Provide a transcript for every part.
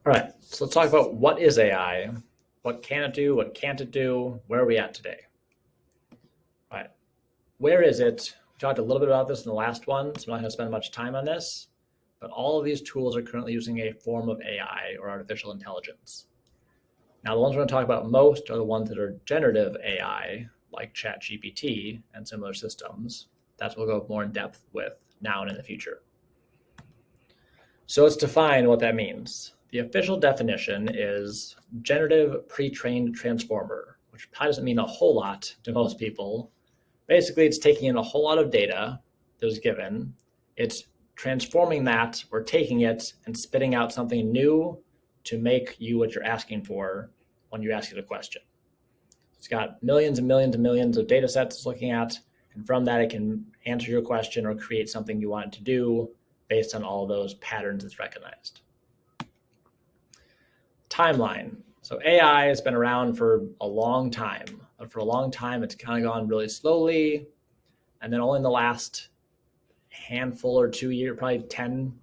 All right, so let's talk about what is AI, what can it do, what can't it do, where are we at today? All right, where is it? We talked a little bit about this in the last one, so I'm not going to spend much time on this, but all of these tools are currently using a form of AI or artificial intelligence. Now, the ones we're going to talk about most are the ones that are generative AI, like ChatGPT and similar systems. That's what we'll go more in depth with now and in the future. So let's define what that means. The official definition is generative pre-trained transformer, which probably doesn't mean a whole lot to most people. Basically, it's taking in a whole lot of data that was given, it's transforming that or taking it and spitting out something new to make you what you're asking for when you ask it a question. It's got millions and millions and millions of data sets it's looking at, and from that it can answer your question or create something you want it to do based on all those patterns it's recognized. Timeline. So AI has been around for a long time, but for a long time it's kind of gone really slowly, and then only in the last handful or 2 years, probably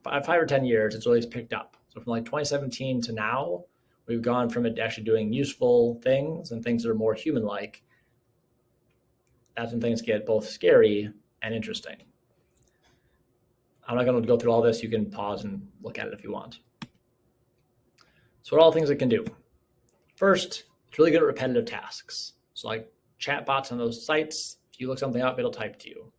5 or 10 years, it's really picked up. So from like 2017 to now, we've gone from it actually doing useful things and things that are more human-like. That's when things get both scary and interesting. I'm not going to go through all this. You can pause and look at it if you want. So what are all the things it can do? First, it's really good at repetitive tasks. So like chatbots on those sites, if you look something up, it'll type to you.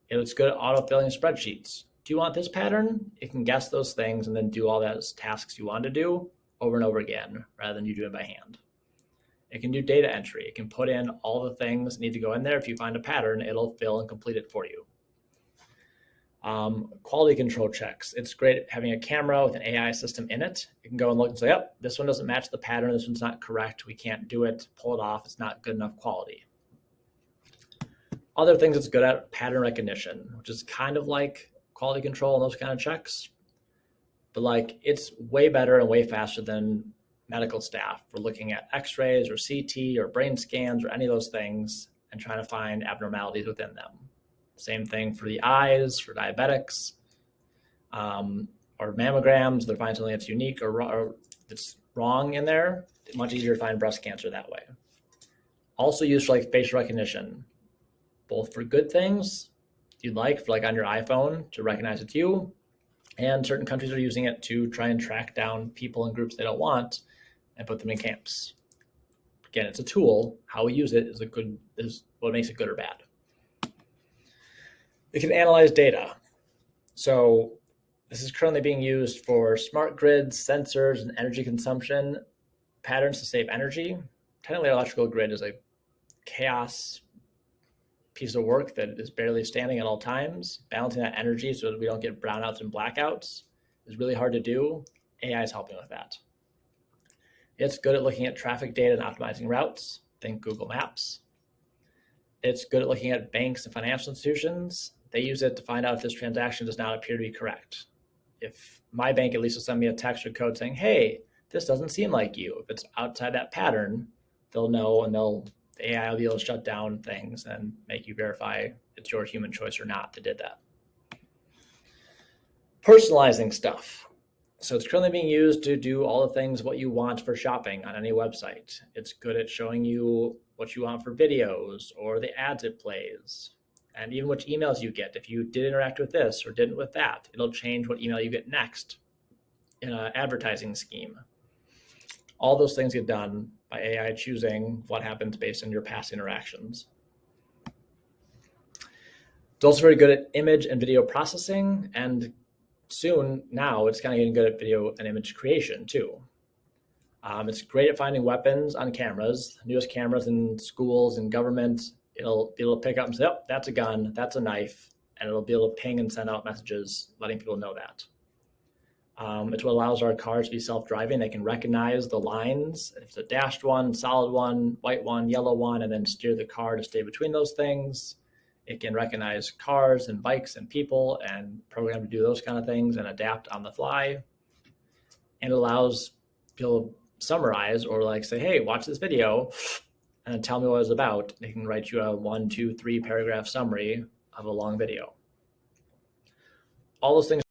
It's good at autofilling spreadsheets. Do you want this pattern? It can guess those things and then do all those tasks you want to do over and over again, rather than you do it by hand. It can do data entry. It can put in all the things that need to go in there. If you find a pattern, it'll fill and complete it for you. Quality control checks. It's great at having a camera with an AI system in it. You can go and look and say, yep, this one doesn't match the pattern. This one's not correct. We can't do it. Pull it off. It's not good enough quality. Other things it's good at, pattern recognition, which is kind of like quality control and those kind of checks. But like it's way better and way faster than medical staff for looking at x-rays or CT or brain scans or any of those things and trying to find abnormalities within them. Same thing for the eyes, for diabetics, or mammograms. They're finding something that's unique or that's wrong in there. It's much easier to find breast cancer that way. Also used for like facial recognition, both for good things you'd like, for like on your iPhone to recognize it's you, and certain countries are using it to try and track down people and groups they don't want and put them in camps. Again, it's a tool. How we use it is what makes it good or bad. It can analyze data. So this is currently being used for smart grids, sensors, and energy consumption patterns to save energy. Technically, an electrical grid is a chaos piece of work that is barely standing at all times. Balancing that energy so that we don't get brownouts and blackouts is really hard to do. AI is helping with that. It's good at looking at traffic data and optimizing routes. Think Google Maps. It's good at looking at banks and financial institutions. They use it to find out if this transaction does not appear to be correct. If my bank at least will send me a text or code saying, hey, this doesn't seem like you. If it's outside that pattern, they'll know, and the AI will be able to shut down things and make you verify it's your human choice or not that did that. Personalizing stuff. So it's currently being used to do all the things what you want for shopping on any website. It's good at showing you what you want for videos or the ads it plays, and even which emails you get. If you did interact with this or didn't with that, it'll change what email you get next in an advertising scheme. All those things get done by AI choosing what happens based on your past interactions. It's also very good at image and video processing, and soon now it's kind of getting good at video and image creation too. It's great at finding weapons on cameras, newest cameras in schools and government. It'll be able to pick up and say, oh, that's a gun, that's a knife, and it'll be able to ping and send out messages letting people know that. It's what allows our cars to be self-driving. They can recognize the lines. If it's a dashed one, solid one, white one, yellow one, and then steer the car to stay between those things. It can recognize cars and bikes and people and program to do those kind of things and adapt on the fly. And it allows people to summarize or like say, hey, watch this video and then tell me what it's about. They can write you a 1, 2, 3 paragraph summary of a long video. All those things